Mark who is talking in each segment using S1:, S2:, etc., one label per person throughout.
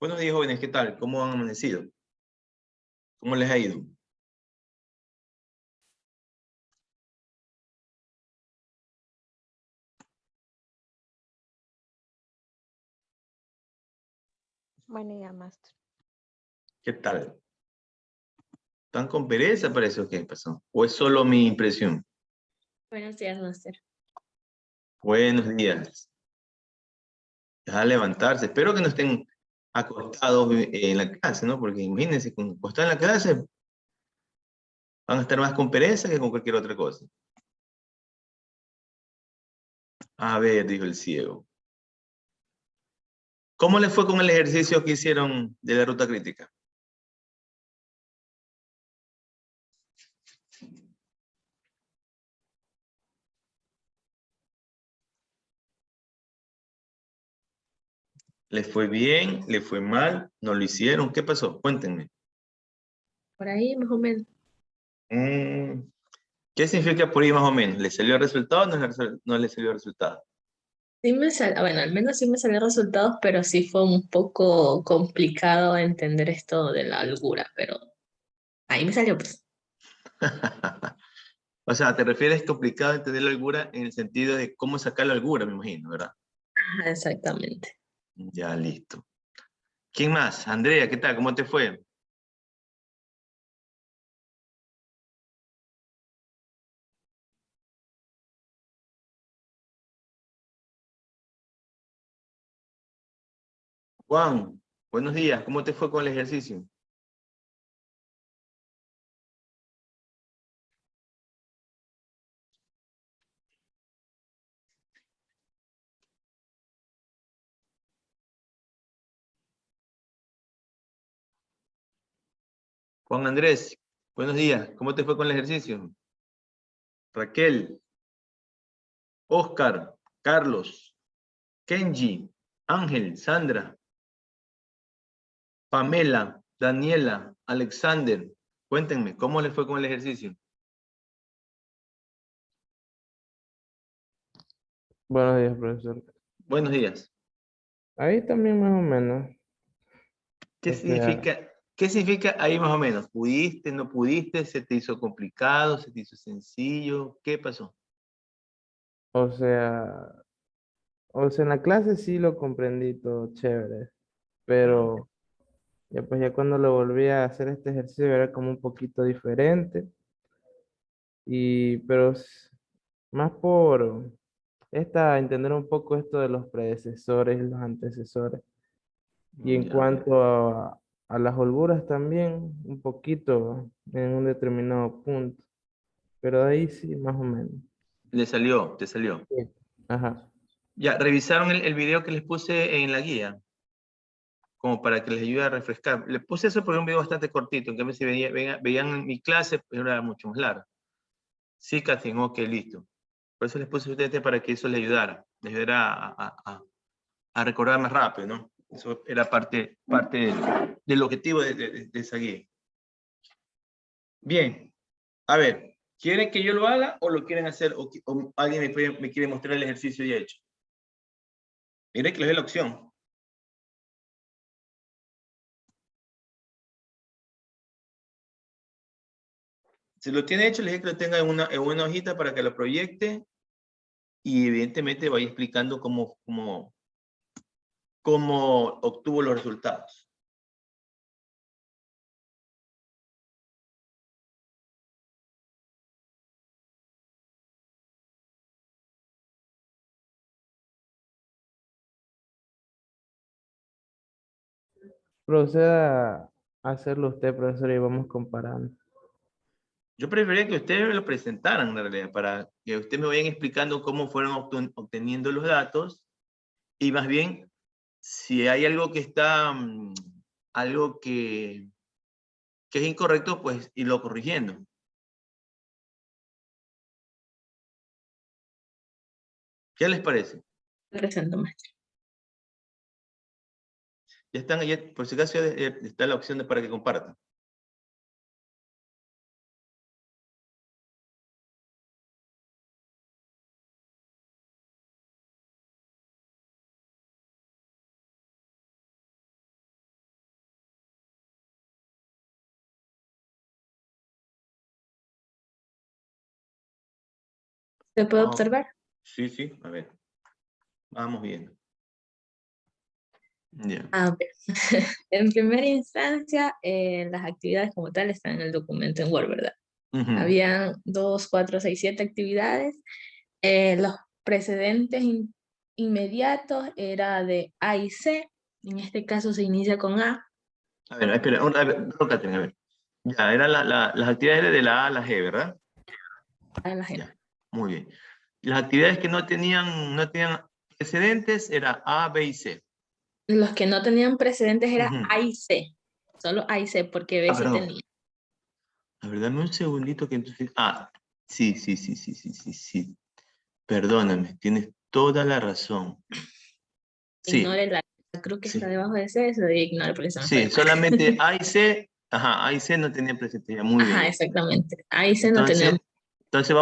S1: Buenos días, jóvenes, ¿qué tal? ¿Cómo han amanecido? ¿Cómo les ha ido?
S2: Buen día, maestro.
S1: ¿Qué tal? ¿Están con pereza, parece, o qué pasó? ¿O es solo mi impresión?
S3: Buenos días, máster.
S1: Buenos días. Ya levantarse. Espero que no estén acostados en la clase, ¿no? Porque imagínense, con acostar en la clase van a estar más con pereza que con cualquier otra cosa. A ver, dijo el ciego. ¿Cómo les fue con el ejercicio que hicieron de la ruta crítica? ¿Les fue bien? ¿Les fue mal? ¿No lo hicieron? ¿Qué pasó? Cuéntenme.
S3: Por ahí, más o menos.
S1: ¿Qué significa por ahí más o menos? ¿Le salió el resultado o no le salió el resultado?
S3: Sí bueno, al menos sí me salieron resultados, pero sí fue un poco complicado entender esto de la holgura, pero ahí me salió, pues.
S1: O sea, te refieres complicado entender la holgura en el sentido de cómo sacar la holgura, me imagino, ¿verdad?
S3: Ajá, exactamente.
S1: Ya, listo. ¿Quién más? Andrea, ¿qué tal? ¿Cómo te fue? Juan, buenos días. ¿Cómo te fue con el ejercicio? Juan Andrés, buenos días. ¿Cómo te fue con el ejercicio? Raquel, Oscar, Carlos, Kenji, Ángel, Sandra, Pamela, Daniela, Alexander. Cuéntenme, ¿cómo les fue con el ejercicio?
S4: Buenos días, profesor.
S1: Buenos días.
S4: Ahí también más o menos.
S1: ¿Qué
S4: O sea,
S1: significa, qué significa ahí más o menos? ¿Pudiste, no pudiste? ¿Se te hizo complicado? ¿Se te hizo sencillo? ¿Qué pasó?
S4: o sea, en la clase sí lo comprendí todo chévere, pero ya cuando lo volví a hacer este ejercicio era como un poquito diferente pero más por entender un poco esto de los predecesores y los antecesores. Y en
S1: Ya.
S4: cuanto a las holguras también, un poquito en un determinado punto, pero de ahí sí, más o menos.
S1: Le salió, te salió.
S4: Sí. Ajá.
S1: Ya, ¿revisaron el video que les puse en la guía? Como para que les ayude a refrescar. Les puse eso porque es un video bastante cortito, en cambio si veían en mi clase, pues era mucho más largo. Sí, Cathy, ok, listo. Por eso les puse a ustedes para que eso les ayudara a recordar más rápido, ¿no? Eso era parte del objetivo de esa guía. Bien, a ver, ¿quieren que yo lo haga o lo quieren hacer o alguien me quiere mostrar el ejercicio ya hecho? Mire que les doy la opción. Si lo tiene hecho, les dije que lo tenga en una hojita para que lo proyecte y evidentemente vaya explicando cómo obtuvo los resultados.
S4: Proceda a hacerlo usted, profesor, y vamos comparando.
S1: Yo preferiría que ustedes me lo presentaran, en realidad, para que ustedes me vayan explicando cómo fueron obteniendo los datos y más bien, si hay algo que está, algo que es incorrecto, pues irlo corrigiendo. ¿Qué les parece?
S3: Presento, maestro.
S1: Ya están, por si acaso ya está la opción para que compartan.
S3: ¿Se puede
S1: Ah,
S3: observar?
S1: sí, sí, a ver. Vamos viendo. Ya.
S3: A ver. En primera instancia, las actividades como tal están en el documento en Word, ¿verdad?
S1: Ujú.
S3: Habían 2, 4, 6, 7 actividades. Los precedentes inmediatos era de A y C. En este caso se inicia con A.
S1: A ver, espera, a ver, no, Catherine, a ver. Ya, eran las actividades de la A a la G, ¿verdad?
S3: A en la G.
S1: Ya, muy bien. Las actividades que no tenían precedentes era A, B y C.
S3: Los que no tenían precedentes era
S1: Ujú.
S3: A y C. Solo A y C, porque B sí
S1: Perdón.
S3: tenía.
S1: A ver, dame un segundito que entonces... Ah, sí, sí, sí, sí, sí, sí, sí. Perdóname, tienes toda la razón. Sí,
S3: Ignore la cruz que está
S1: sí.
S3: debajo de C, eso de ignore porque se me fue.
S1: Sí, solamente A y C, ajá, A y C no tenían presencia, muy
S3: Ajá,
S1: bien.
S3: exactamente. A y C no
S1: Entonces,
S3: tenían.
S1: entonces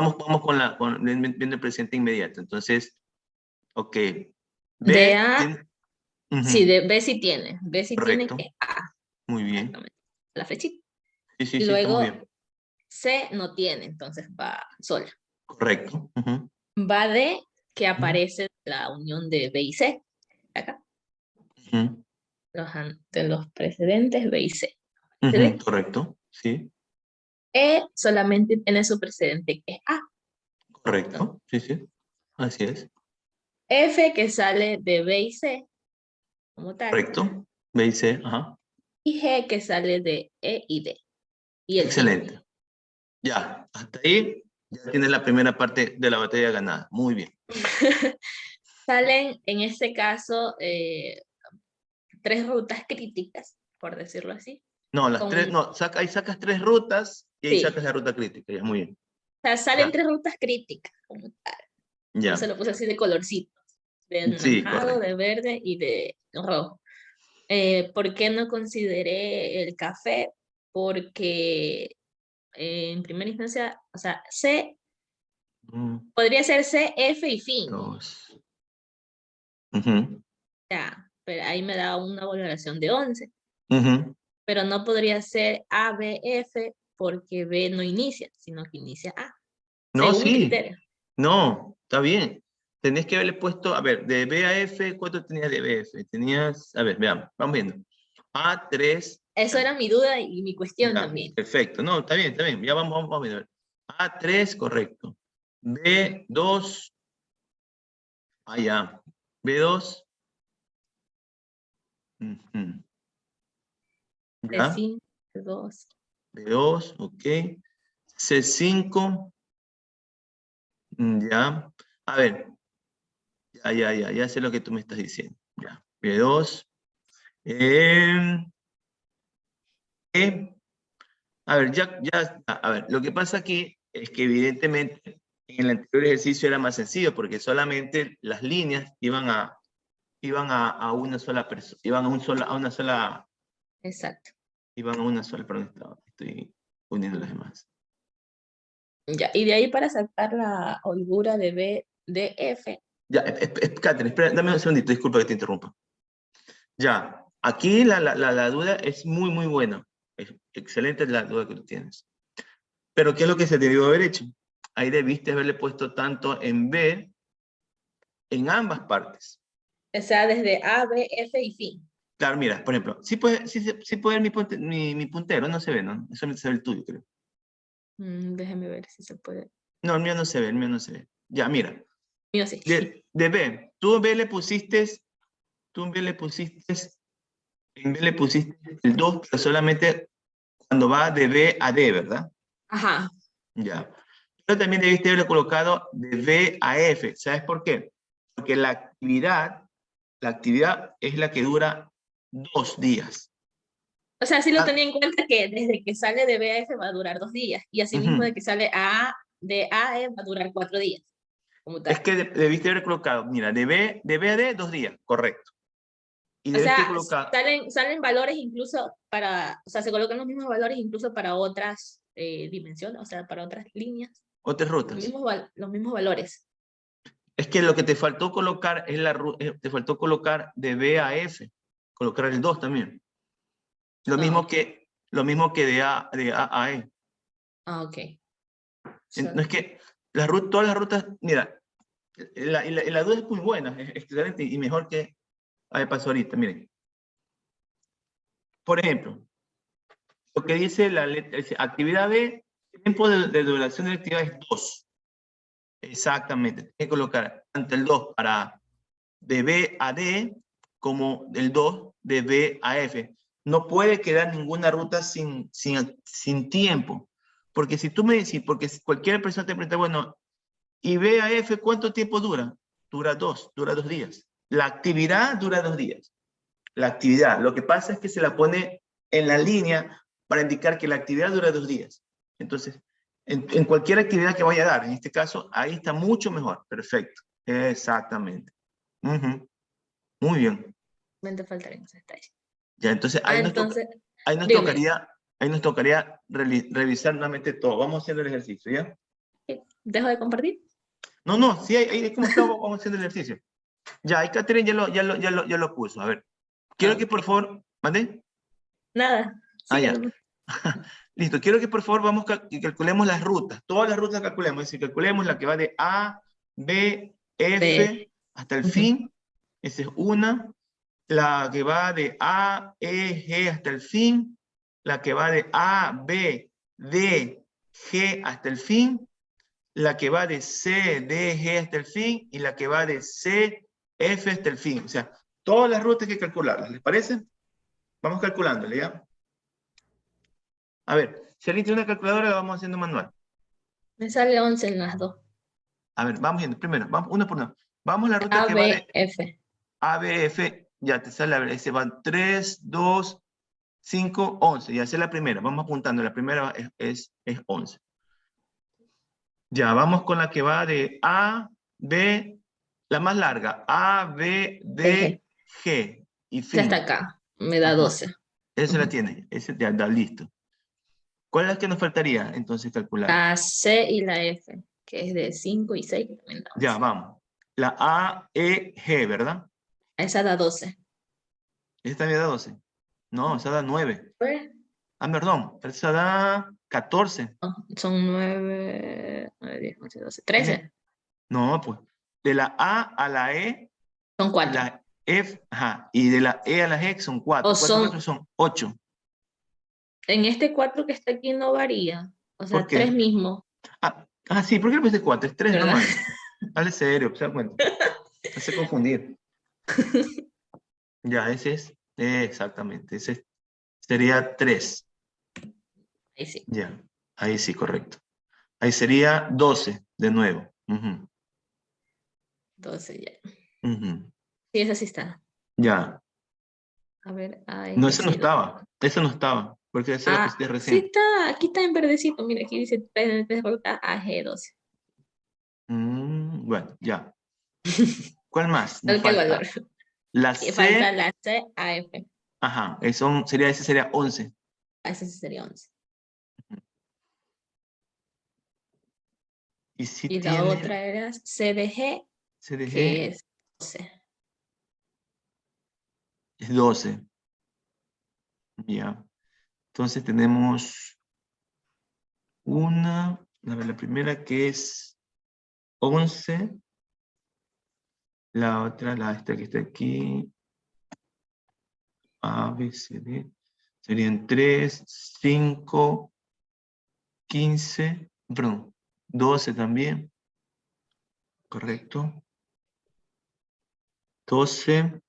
S1: viendo el presente inmediato. Entonces, ok.
S3: De
S1: B,
S3: A, sí,
S1: ujú,
S3: de B sí tiene. B sí tiene que
S1: correcto,
S3: es A,
S1: muy bien.
S3: exactamente. La flechita.
S1: Sí, sí,
S3: Y
S1: sí, estamos
S3: luego
S1: bien.
S3: C no tiene, entonces va sola.
S1: Correcto. Ujú,
S3: Va D, que
S1: ujú,
S3: aparece la unión de B y C. Acá,
S1: ujú,
S3: de los precedentes B y C.
S1: ujú,
S3: D.
S1: correcto, sí,
S3: E solamente tiene su precedente que es A. Entonces,
S1: correcto, sí, sí, así es.
S3: F que sale de B y C como tal.
S1: Correcto, B y C, ajá.
S3: Y G que sale de E y D. Y el fin.
S1: Excelente. Ya, hasta ahí ya tienes la primera parte de la batalla ganada. Muy bien.
S3: Salen en este caso 3 rutas críticas, por decirlo así.
S1: No, las
S3: Con,
S1: tres, no, ahí sacas 3 rutas y ahí
S3: sí,
S1: sacas la ruta crítica. Ya, muy bien.
S3: o sea, salen
S1: Ya,
S3: 3 rutas críticas como tal. Por eso
S1: ya.
S3: lo puse así de colorcitos, de
S1: Sí,
S3: anaranjado,
S1: correcto.
S3: de verde y de rojo. ¿Por qué no consideré el café? Porque en primera instancia, o sea, C,
S1: Mm,
S3: podría ser C, F y fin,
S1: dos. Ujú,
S3: ya, pero ahí me da una valoración de 11.
S1: ujú.
S3: Pero no podría ser A, B, F porque B no inicia, sino que inicia A,
S1: No,
S3: según mi
S1: sí.
S3: criterio.
S1: No, está bien. Tenés que haberle puesto, a ver, de B a F, ¿cuánto tenías de B a F? Tenías, a ver, veamos, vamos viendo. A3,
S3: Eso era mi duda y mi cuestión
S1: ya,
S3: también.
S1: perfecto. No, está bien, está bien. Ya vamos viendo. A3, correcto. B2, ya. B2, ujú,
S3: De
S1: ya.
S3: 5, de 2.
S1: B2, ok. C5, ya. A ver, ya sé lo que tú me estás diciendo. Ya. B2, a ver, a ver, lo que pasa aquí es que evidentemente en el anterior ejercicio era más sencillo porque solamente las líneas iban a una sola persona,
S3: Exacto.
S1: perdón, estoy uniendo las demás.
S3: Ya. Y de ahí para sacar la holgura de B, de F.
S1: Ya, Catherine, espera, dame un segundito, disculpa que te interrumpa. Ya, aquí la duda es muy, muy buena. Es excelente la duda que tú tienes. Pero ¿qué es lo que se debió haber hecho? Ahí debiste haberle puesto tanto en B, en ambas partes.
S3: O sea, desde A, B, F y fin.
S1: Claro, mira, por ejemplo, sí puede ver mi puntero, no se ve, ¿no? Solamente se ve el tuyo, creo.
S3: Déjame ver si se puede.
S1: No, el mío no se ve, el mío no se ve. Ya, mira,
S3: Mío sí.
S1: de B, tú en B le pusiste, en B le pusiste el 2, pero solamente cuando va de B a D, ¿verdad?
S3: Ajá.
S1: Ya. Pero también debiste haberlo colocado de B a F. ¿Sabes por qué? Porque la actividad es la que dura 2 días.
S3: O sea, sí lo
S1: Ah,
S3: tenía en cuenta que desde que sale de B a F va a durar 2 días. Y asimismo de
S1: ujú.
S3: que sale de A a E va a durar 4 días. Como
S1: Es
S3: tal.
S1: que debiste haber colocado, mira, de B a D, 2 días, correcto. Y
S3: O
S1: debiste
S3: sea,
S1: colocar
S3: salen valores incluso para, o sea, se colocan los mismos valores incluso para otras dimensiones, o sea, para otras líneas.
S1: otras
S3: Los
S1: rutas.
S3: mismos, los mismos valores.
S1: Es que lo que te faltó colocar te faltó colocar de B a F, colocar el 2 también. Lo
S3: Ah,
S1: mismo
S3: ok.
S1: que, lo mismo que de A a E.
S3: Ah, ok.
S1: No
S3: Solo.
S1: es que, todas las rutas, mira, la duda es muy buena, es excelente y mejor que pasó ahorita, miren. Por ejemplo, lo que dice la letra, dice, actividad B, tiempo de duración de la actividad es 2. Exactamente, hay que colocar tanto el 2 para de B a D, como el 2 de B a F. No puede quedar ninguna ruta sin tiempo. Porque si tú me dices, porque cualquier persona te pregunta, bueno, ¿y B a F cuánto tiempo dura? Dura 2 días. La actividad dura 2 días. La actividad. Lo que pasa es que se la pone en la línea para indicar que la actividad dura 2 días. Entonces, en cualquier actividad que vaya a dar, en este caso, ahí está mucho mejor. Perfecto. Exactamente. Muy bien.
S3: Me faltarían esos detalles.
S1: Ya, entonces
S3: Entonces,
S1: ahí nos tocaría revisar nuevamente todo. Vamos haciendo el ejercicio, ¿ya?
S3: ¿dejo de compartir?
S1: No, sí, ahí como estamos, vamos haciendo el ejercicio. Ya, ahí Catherine ya lo puso. A ver, quiero que por favor, ¿mande?
S3: Nada.
S1: Ya.
S3: Síguelo.
S1: Listo, quiero que por favor vamos que calculemos las rutas. Todas las rutas calculemos. Es decir, calculemos la que va de A, B, F, hasta el fin. Esa es una. La que va de A, E, G hasta el fin. La que va de A, B, D, G hasta el fin. La que va de C, D, G hasta el fin. Y la que va de C, F hasta el fin. O sea, todas las rutas hay que calcularlas. ¿Les parece? Vamos calculándole, ¿ya? A ver, si alguien tiene una calculadora, la vamos haciendo manual.
S3: Me sale 11 en las dos.
S1: A ver, vamos viendo. Primero, vamos uno por uno. Vamos a la ruta
S3: A,
S1: que va
S3: B,
S1: de
S3: F.
S1: A, B, F. Ya te sale, a ver, ese van 3, 2, 5, 11. Ya, esa es la primera. Vamos apuntando. La primera es 11. Ya, vamos con la que va de A, B, la más larga. A, B, D, G. Y
S3: Ya está
S1: fin.
S3: acá. Me da
S1: Ajá.
S3: 12.
S1: Esa la tiene. Ese ya está listo. ¿Cuál es la que nos faltaría entonces calcular?
S3: La C y la F, que es de 5 y 6.
S1: Ya, vamos. La A, E, G, ¿verdad?
S3: Esa da 12.
S1: Esta me da 12. No, esa da 9.
S3: Pues,
S1: Perdón. Esa da 14.
S3: son 9, 10, 11, 12, 13.
S1: No, pues. De la A a la E,
S3: Son 4.
S1: la F, ajá. Y de la E a la G son 4.
S3: O
S1: 4,
S3: son,
S1: 4 son 8.
S3: en este 4 que está aquí no varía. O
S1: ¿Por
S3: sea, 3
S1: qué?
S3: mismo,
S1: Sí, ¿por qué le puse 4? Es 3
S3: ¿verdad?
S1: nomás. Dale serio, se da cuenta. Me hace confundir. Ya, ese es. Exactamente. Ese sería 3.
S3: Ahí sí.
S1: Ya. Ahí sí, correcto. Ahí sería 12 de nuevo.
S3: 12 ya.
S1: Ujú.
S3: Sí, esa sí está.
S1: Ya.
S3: A ver,
S1: No,
S3: AF,
S1: ese no
S3: sí.
S1: estaba. Ese no estaba. Porque esa la pusiste
S3: Sí
S1: recién.
S3: está, aquí está en verdecito. Mira, aquí dice 3 AG12.
S1: Bueno, ya. ¿Cuál más nos
S3: Tal que el valor.
S1: falta? La
S3: Y falta
S1: C.
S3: la C, AF.
S1: Ajá. Ese sería 11.
S3: Ese sí sería 11.
S1: Y si
S3: Y la
S1: tiene
S3: otra era CDG, que
S1: CDG,
S3: es 12.
S1: es 12. Ya. Entonces tenemos a ver, la primera que es 11. La otra, esta que está aquí. A, B, C, D. Serían 3, 5, 15, perdón, 12 también. Correcto. 12,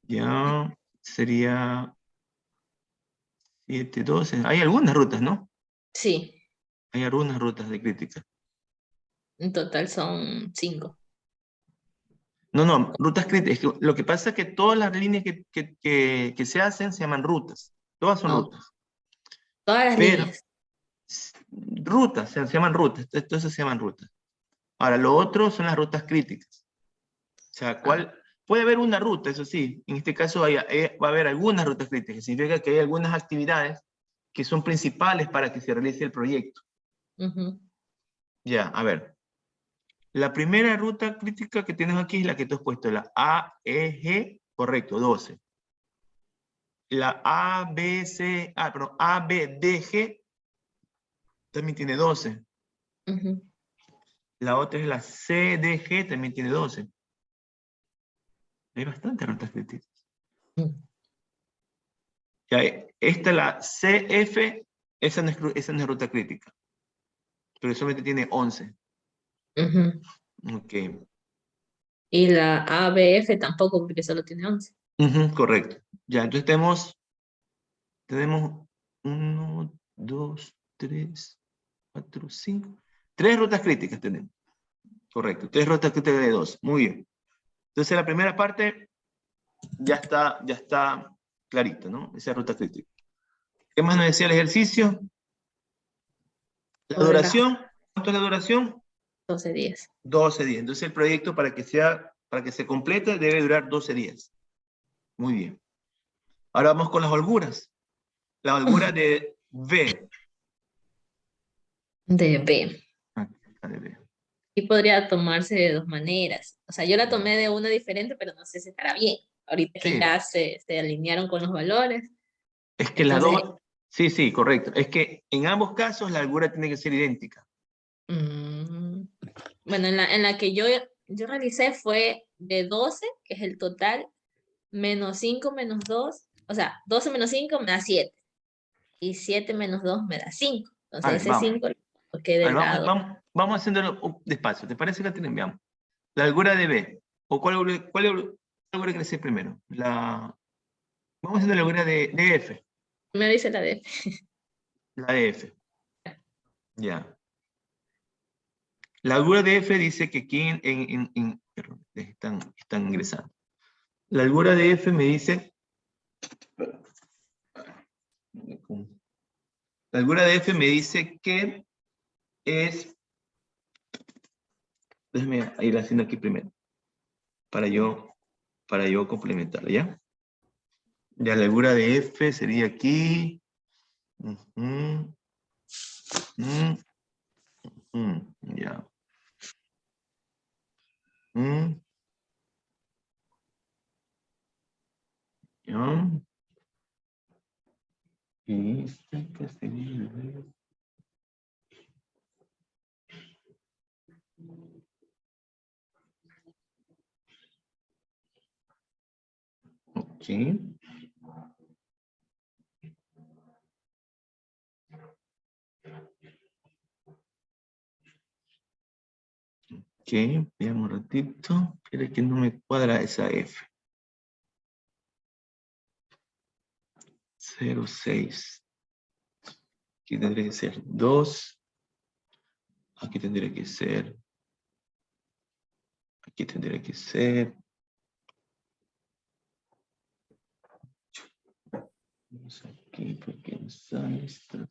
S1: ya sería 7, 12. Hay algunas rutas, ¿no?
S3: Sí,
S1: Hay algunas rutas de crítica.
S3: en total son 5.
S1: No, rutas críticas. Lo que pasa es que todas las líneas que se hacen se llaman rutas. Todas son
S3: Oh,
S1: rutas.
S3: todas las
S1: Pero
S3: líneas.
S1: rutas, se llaman rutas. Entonces se llaman rutas. Ahora, lo otro son las rutas críticas. O sea, puede haber una ruta, eso sí. En este caso va a haber algunas rutas críticas. Significa que hay algunas actividades que son principales para que se realice el proyecto. Ya, a ver. La primera ruta crítica que tienes aquí es la que tú has puesto, la AEG, correcto, 12. La ABDG también tiene 12. La otra es la CDG, también tiene 12. Hay bastantes rutas críticas. Ya, esta, la CF, esa no es ruta crítica. Pero solamente tiene 11.
S3: Ujú.
S1: Ok.
S3: Y la ABF tampoco, porque solo tiene 11.
S1: Ujú, correcto. Ya, entonces tenemos 1, 2, 3, 4, 5. 3 rutas críticas tenemos. Correcto. 3 rutas críticas de 2. Muy bien. Entonces la primera parte ya está clarito, ¿no? Esa ruta crítica. ¿Qué más nos decía el ejercicio? La
S3: Sobre las
S1: duración. ¿Cuánto es la duración?
S3: 12 días.
S1: 12 días. Entonces el proyecto para que se complete debe durar 12 días. Muy bien. Ahora vamos con las holguras. La holgura de B.
S3: De B.
S1: La de B.
S3: Y podría tomarse de dos maneras. O sea, yo la tomé de una diferente, pero no sé si estará bien. Ahorita que
S1: Sí.
S3: ya se alinearon con los valores.
S1: Es que las
S3: Entonces,
S1: dos... Sí, correcto. Es que en ambos casos la holgura tiene que ser idéntica.
S3: mm, bueno, en la que yo realicé fue de 12, que es el total, menos 5 menos 2. O sea, 12 menos 5 me da 7. Y 7 menos 2 me da 5.
S1: A
S3: Entonces
S1: ver,
S3: ese
S1: vamos.
S3: 5 lo quedé
S1: A
S3: del
S1: ver,
S3: lado.
S1: vamos haciéndolo despacio. ¿Te parece que tenemos? La holgura de B. ¿O cuál holgura crece primero? Vamos haciendo la holgura de F.
S3: Me dice la D.
S1: La de F. Ya. La holgura de F dice que aquí perdón, están ingresando. La holgura de F me dice... La holgura de F me dice que es... Déjame ir haciendo aquí primero. Para yo complementar, ¿ya? Ya la holgura de F sería aquí. Ya. Ya. Y esta sería... Ok. Ok, veamos un ratito. Quiere que no me cuadra esa F. 0,6. Aquí tendría que ser 2. Aquí tendría que ser. Aquí tendría que ser. Vamos aquí, porque no sale esto.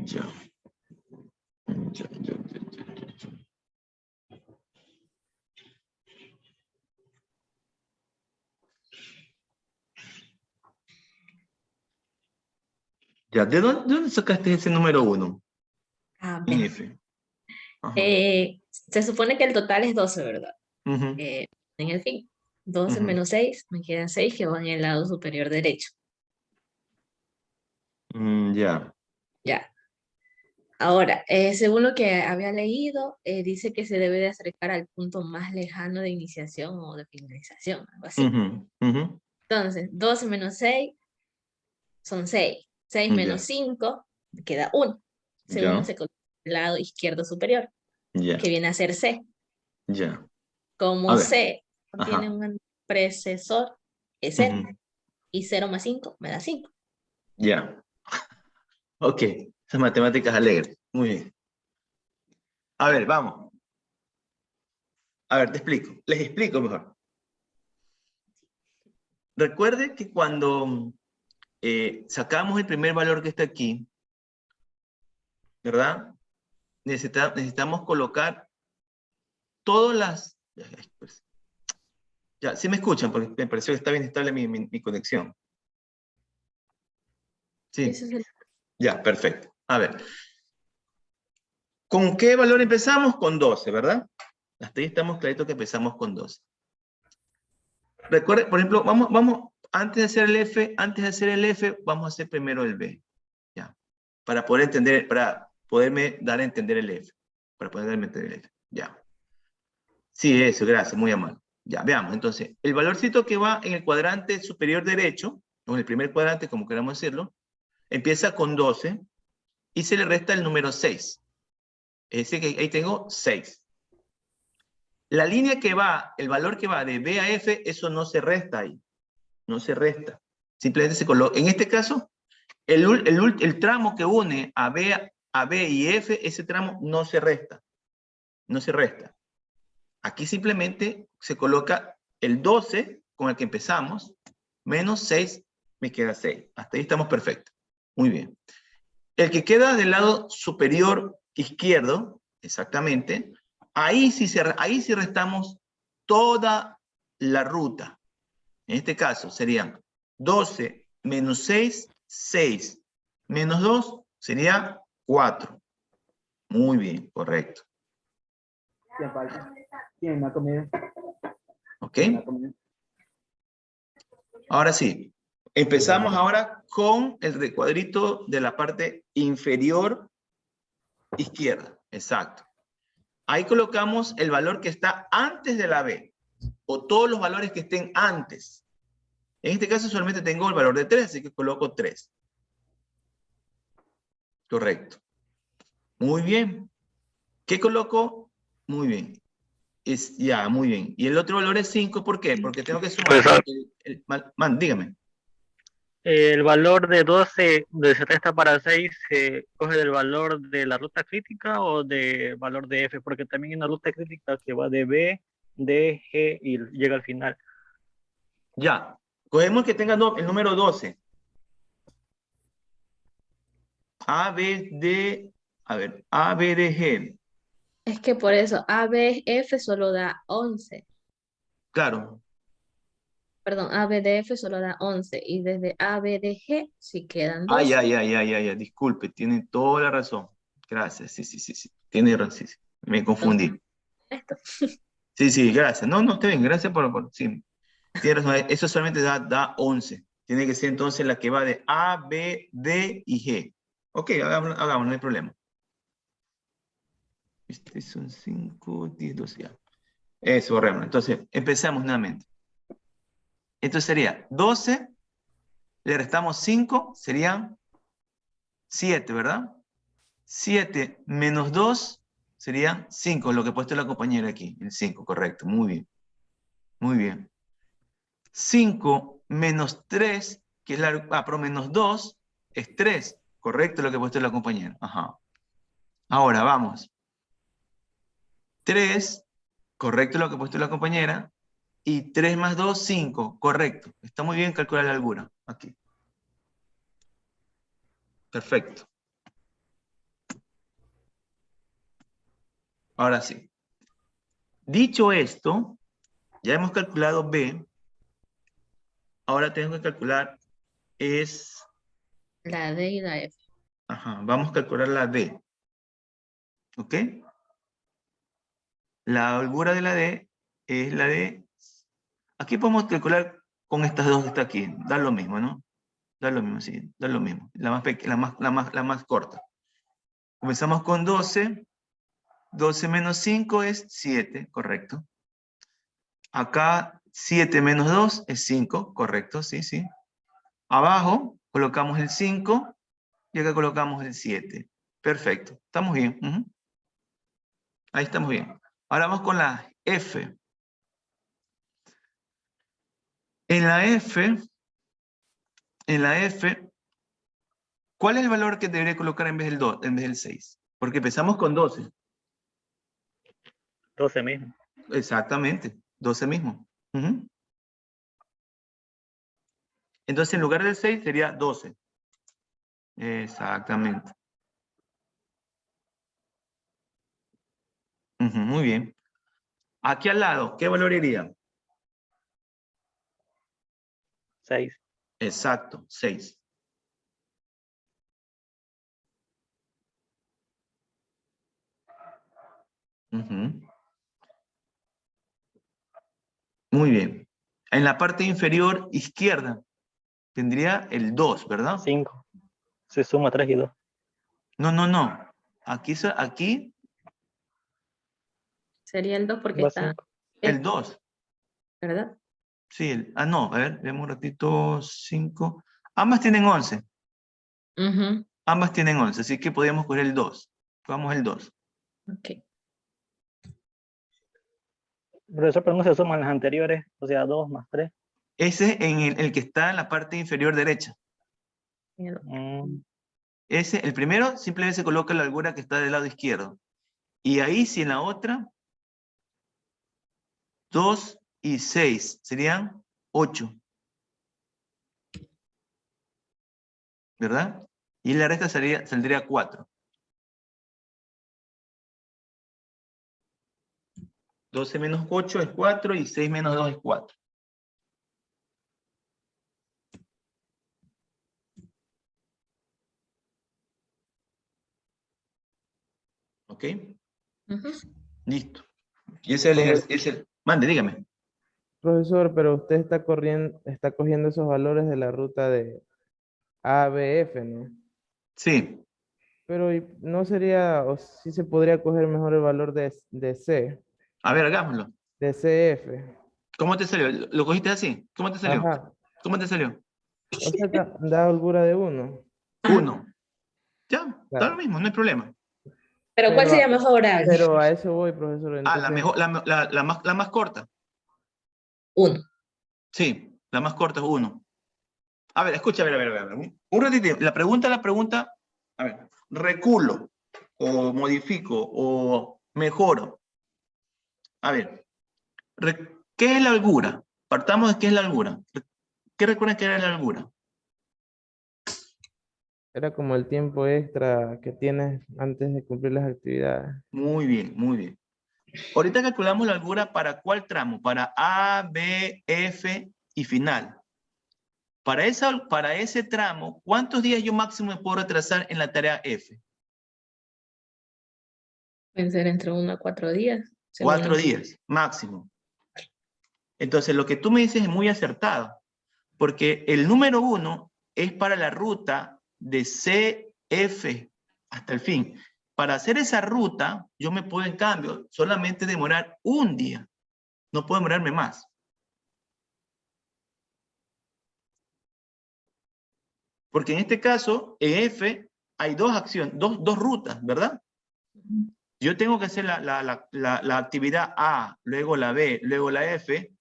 S1: Ya. Ya. Ya, ¿de dónde sacaste ese número 1?
S3: A
S1: En
S3: ver.
S1: F. Ajá.
S3: Se supone que el total es 12, ¿verdad?
S1: Ujú,
S3: En el fin. 12
S1: ujú.
S3: menos 6, me quedan 6 que van en el lado superior derecho.
S1: Ya.
S3: Ya. Ahora, según lo que había leído, dice que se debe de acercar al punto más lejano de iniciación o de finalización, algo así.
S1: Ujú, ujú.
S3: Entonces, 12 menos 6 son 6. 6 menos
S1: Ya.
S3: 5 me queda 1. Ese 1
S1: Ya.
S3: se coloca en el lado izquierdo superior,
S1: Ya.
S3: que viene a ser C.
S1: Ya. A
S3: Como
S1: ver.
S3: C no tiene
S1: Ajá.
S3: un predecesor, es 0.
S1: Ujú.
S3: Y 0 más 5 me da 5.
S1: Ya. Ok. Esas matemáticas alegres. Muy bien. A ver, vamos. A ver, te explico. Les explico mejor. Recuerde que cuando sacamos el primer valor que está aquí, ¿verdad? necesitamos colocar todas las... Ya, ¿sí me escuchan? Porque me pareció que está bien estable mi conexión. Sí.
S3: Ese es el-
S1: Ya, perfecto. A ver. ¿Con qué valor empezamos? Con 12, ¿verdad? Hasta ahí estamos claritos que empezamos con 12. Recuerde, por ejemplo, vamos, antes de hacer el F, vamos a hacer primero el B. Ya. Para poder entender, para poderme dar a entender el F. Para poder darme a entender el F. Ya. Sí, eso, gracias, muy amable. Ya, veamos. Entonces, el valorcito que va en el cuadrante superior derecho, o en el primer cuadrante, como queramos decirlo, empieza con 12 y se le resta el número 6. Es decir, que ahí tengo 6. La línea que va, el valor que va de B a F, eso no se resta ahí. No se resta. Simplemente se coloca. En este caso, el tramo que une a B y F, ese tramo no se resta. No se resta. Aquí simplemente se coloca el 12 con el que empezamos, menos 6, me queda 6. Hasta ahí estamos perfectos. Muy bien. El que queda del lado superior izquierdo, exactamente, ahí sí restamos toda la ruta. En este caso serían 12 menos 6, 6. Menos 2 sería 4. Muy bien, correcto.
S5: ¿Quién falta? ¿Quién ha comido?
S1: ¿Ok?
S5: ¿Quién ha comido?
S1: Ahora sí. Empezamos ahora con el recuadrito de la parte inferior izquierda. Exacto. Ahí colocamos el valor que está antes de la B, o todos los valores que estén antes. En este caso solamente tengo el valor de 3, así que coloco 3. Correcto. Muy bien. ¿Qué coloco? Muy bien. Muy bien. Y el otro valor es 5, ¿por qué? Porque tengo que sumar. Dígame.
S6: El valor de 12 de se resta para 6 se coge del valor de la ruta crítica o del valor de F, porque también hay una ruta crítica que va de B, D, G y llega al final.
S1: Ya. Cogemos que tenga el número 12. A, B, D, A, B, D, G.
S3: Es que por eso ABF solo da 11.
S1: Claro.
S3: Perdón, ABDF solo da 11. Y desde ABDG sí quedan 12.
S1: Ay, disculpe, tiene toda la razón. Gracias, sí. Tiene razón, sí. Me confundí.
S3: Esto.
S1: Sí, gracias. No, está bien, gracias sí. Tiene razón, eso solamente da 11. Tiene que ser entonces la que va de A, B, D y G. Ok, hagámoslo, no hay problema. Este son 5, 10, 12 ya. Eso, borremos. Entonces, empezamos nuevamente. Entonces sería 12, le restamos 5, serían 7, ¿verdad? 7 menos 2 serían 5, lo que ha puesto la compañera aquí, el 5, correcto, muy bien. Muy bien. 5 menos 3, que es pero menos 2 es 3, correcto lo que ha puesto la compañera. Ajá. Ahora vamos. 3, correcto lo que ha puesto la compañera. Y 3 más 2, 5, correcto. Está muy bien calcular la alguna. Aquí. Perfecto. Ahora sí. Dicho esto, ya hemos calculado B. Ahora tengo que calcular es...
S3: La D y la F.
S1: Ajá, vamos a calcular la D. ¿Ok? La holgura de la D es la D. Aquí podemos calcular con estas dos que está aquí. Da lo mismo, ¿no? Da lo mismo, sí. Da lo mismo. La más corta. Comenzamos con 12. 12 menos 5 es 7, correcto. Acá 7 menos 2 es 5, correcto, sí. Abajo colocamos el 5 y acá colocamos el 7. Perfecto, estamos bien. Ahí estamos bien. Ahora vamos con la F. En la F, ¿cuál es el valor que debería colocar en vez del 2, en vez del 6? Porque empezamos con 12.
S6: 12 mismo.
S1: Exactamente, 12 mismo. Entonces en lugar del 6 sería 12. Exactamente. Ujú, muy bien. Aquí al lado, ¿qué valor iría?
S6: 6.
S1: Exacto, 6. Muy bien. En la parte inferior izquierda tendría el 2, ¿verdad?
S6: 5. Se suma 3 y 2.
S1: No, no, no. Aquí
S3: Sería el 2 porque
S6: Va
S3: está,
S6: 5.
S1: el 2.
S3: ¿verdad?
S1: Sí, no, a ver, veamos un ratito, 5. Ambas tienen 11.
S3: Ujú,
S1: Ambas tienen 11, así que podríamos coger el 2. Vamos el 2.
S3: ok.
S6: Profesor, pero no se suman las anteriores, o sea, 2 más 3.
S1: Ese es en el que está en la parte inferior derecha. Ese, el primero, simplemente se coloca la holgura que está del lado izquierdo. Y ahí, si en la otra, 2 y 6, serían 8. ¿Verdad? Y la resta saldría 4. 12 menos 8 es 4 y 6 menos 2 es 4. ¿Ok?
S3: Ujú.
S1: Listo. Y ese es el ejercicio. Mande, dígame.
S4: Profesor, pero usted está cogiendo esos valores de la ruta de ABF, ¿no?
S1: Sí.
S4: Pero no sería, o sí se podría coger mejor el valor de C,
S1: A ver, hagámoslo.
S4: de CF.
S1: ¿Cómo te salió? ¿Lo cogiste así? ¿Cómo te salió?
S4: Ajá.
S1: ¿Cómo te salió?
S4: O sea, da holgura de 1.
S1: 1. Ya, da lo
S4: Claro.
S1: mismo, no hay problema.
S3: Pero ¿cuál sería mejorable?
S4: Pero a eso voy, profesor.
S1: Ah,
S4: Entonces,
S1: la más corta.
S3: 1.
S1: Sí, la más corta es 1. A ver, escucha, a ver. Un ratito. La pregunta, a ver, reculo, o modifico, o mejoro. A ver, ¿qué es la holgura? Partamos de qué es la holgura. ¿Qué recuerdan que era la holgura?
S4: era como el tiempo extra que tienes antes de cumplir las actividades.
S1: Muy bien, muy bien. Ahorita calculamos la holgura para cuál tramo, para A, B, F y final. Para ese tramo, ¿cuántos días yo máximo me puedo retrasar en la tarea F?
S3: Pueden ser entre 1 a 4 días. según
S1: 4 días, máximo. Entonces, lo que tú me dices es muy acertado, porque el número 1 es para la ruta de CF hasta el fin. Para hacer esa ruta, yo me puedo, en cambio, solamente demorar un día. No puedo demorarme más. Porque en este caso, en F, hay dos acciones, dos rutas, ¿verdad? Yo tengo que hacer la actividad A, luego la B, luego la F.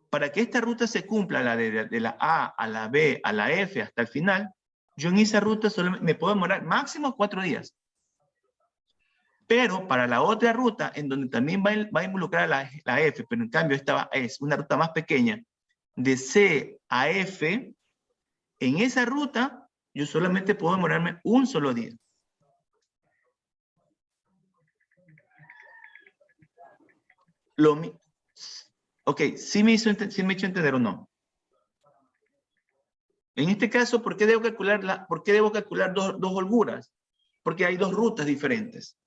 S1: Para que esta ruta se cumpla, de la A a la B a la F hasta el final, yo en esa ruta solamente me puedo demorar máximo 4 días. Pero para la otra ruta, en donde también va a involucrar la F, pero en cambio esta es una ruta más pequeña, de C a F, en esa ruta yo solamente puedo demorarme un solo día. Ok, ¿sí me hizo entender o no? En este caso, ¿por qué debo calcular dos holguras? Porque hay dos rutas diferentes.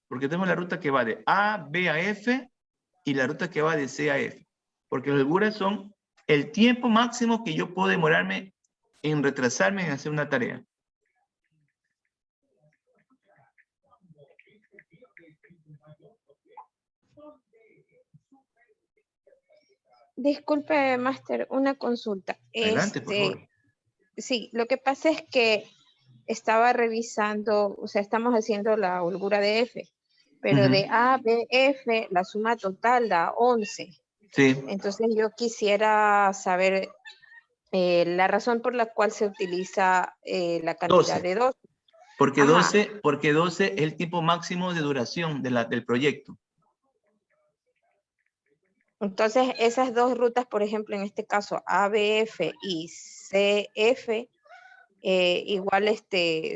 S1: Porque tenemos la ruta que va de A, B a F y la ruta que va de C a F. Porque las holguras son el tiempo máximo que yo puedo demorarme en retrasarme en hacer una tarea.
S2: Disculpe, Máster, una consulta.
S1: Adelante, por favor.
S2: Sí, lo que pasa es que estaba revisando, o sea, estamos haciendo la holgura de F, pero de A, B, F, la suma total da 11.
S1: Sí.
S2: Entonces yo quisiera saber la razón por la cual se utiliza la cantidad
S1: 12.
S2: de 2.
S1: Porque
S2: Ajá.
S1: 12 es el tiempo máximo de duración del proyecto.
S2: Entonces, esas dos rutas, por ejemplo, en este caso ABF y CF, igual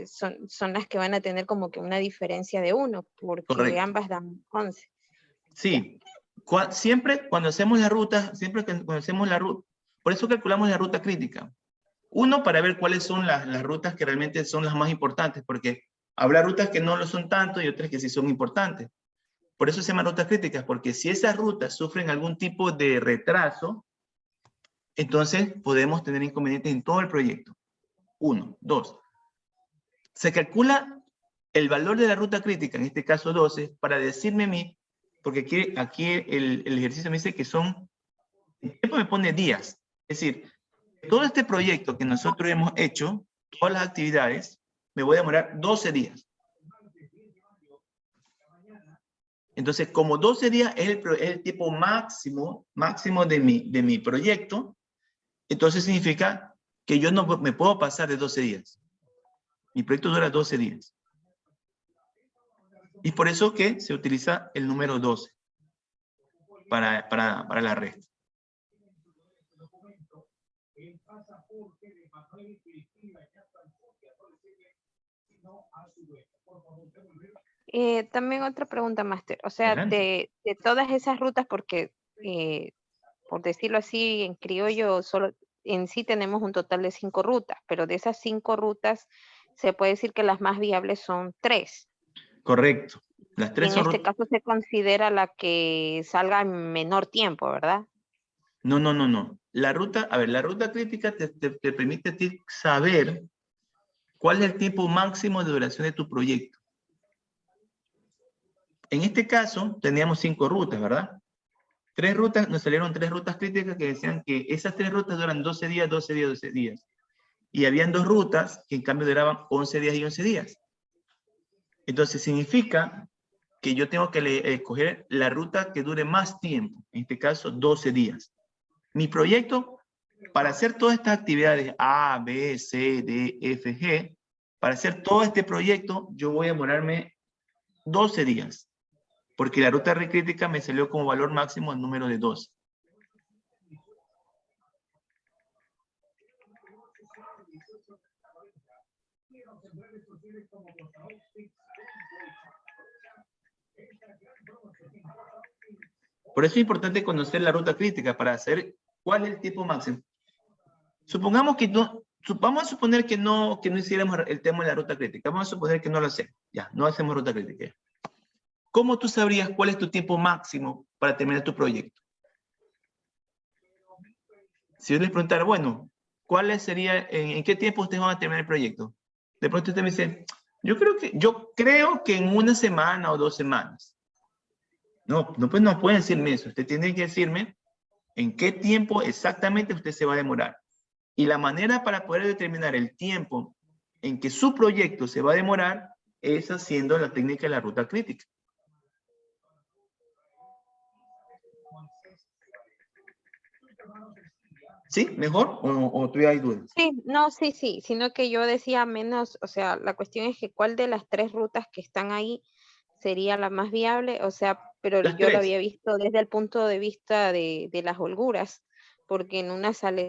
S2: son las que van a tener como que una diferencia de 1, porque
S1: Correcto.
S2: ambas dan 11.
S1: Sí, siempre cuando hacemos la ruta, por eso calculamos la ruta crítica. Uno, para ver cuáles son las rutas que realmente son las más importantes, porque habrá rutas que no lo son tanto y otras que sí son importantes. Por eso se llaman rutas críticas, porque si esas rutas sufren algún tipo de retraso, entonces podemos tener inconvenientes en todo el proyecto. 1, 2. Se calcula el valor de la ruta crítica, en este caso 12, para decirme a mí, porque aquí el ejercicio me dice que el tiempo me pone días. Es decir, todo este proyecto que nosotros hemos hecho, todas las actividades, me voy a demorar 12 días. Entonces, como 12 días es el tiempo máximo de mi proyecto, entonces significa que yo no me puedo pasar de 12 días. Mi proyecto dura 12 días. Y por eso que se utiliza el número 12 para la resta.
S2: También otra pregunta, Máster. O sea,
S1: Adelante.
S2: de todas esas rutas, porque por decirlo así, en criollo, solo en sí tenemos un total de 5 rutas, pero de esas 5 rutas se puede decir que las más viables son 3.
S1: Correcto. Las
S2: Y
S1: 3
S2: en
S1: son
S2: este caso se considera la que salga en menor tiempo, ¿verdad?
S1: No. La ruta crítica te permite a ti saber cuál es el tiempo máximo de duración de tu proyecto. En este caso, teníamos 5 rutas, ¿verdad? 3 rutas, nos salieron 3 rutas críticas que decían que esas 3 rutas duran 12 días, 12 días, 12 días. Y habían 2 rutas que en cambio duraban 11 días y 11 días. Entonces significa que yo tengo que escoger la ruta que dure más tiempo, en este caso 12 días. Mi proyecto, para hacer todas estas actividades A, B, C, D, F, G, para hacer todo este proyecto, yo voy a demorarme 12 días, porque la ruta recrítica me salió como valor máximo el número de 12. Por eso es importante conocer la ruta crítica para saber cuál es el tiempo máximo. Supongamos que no, vamos a suponer que no hiciéramos el tema de la ruta crítica. Vamos a suponer que no lo hacemos. Ya, no hacemos ruta crítica. ¿Cómo tú sabrías cuál es tu tiempo máximo para terminar tu proyecto? Si yo les preguntara, bueno, ¿en qué tiempo ustedes van a terminar el proyecto? De pronto usted me dice, yo creo que en 1 semana o 2 semanas. No, pues no pueden decirme eso. Usted tiene que decirme en qué tiempo exactamente usted se va a demorar. Y la manera para poder determinar el tiempo en que su proyecto se va a demorar es haciendo la técnica de la ruta crítica. ¿Sí? ¿Mejor? ¿O todavía hay dudas?
S2: Sí, no, sí, sino que yo decía menos, o sea, la cuestión es que cuál de las 3 rutas que están ahí sería la más viable, o sea, pero
S1: Las
S2: yo lo
S1: 3.
S2: había visto desde el punto de vista de las holguras, porque en una sale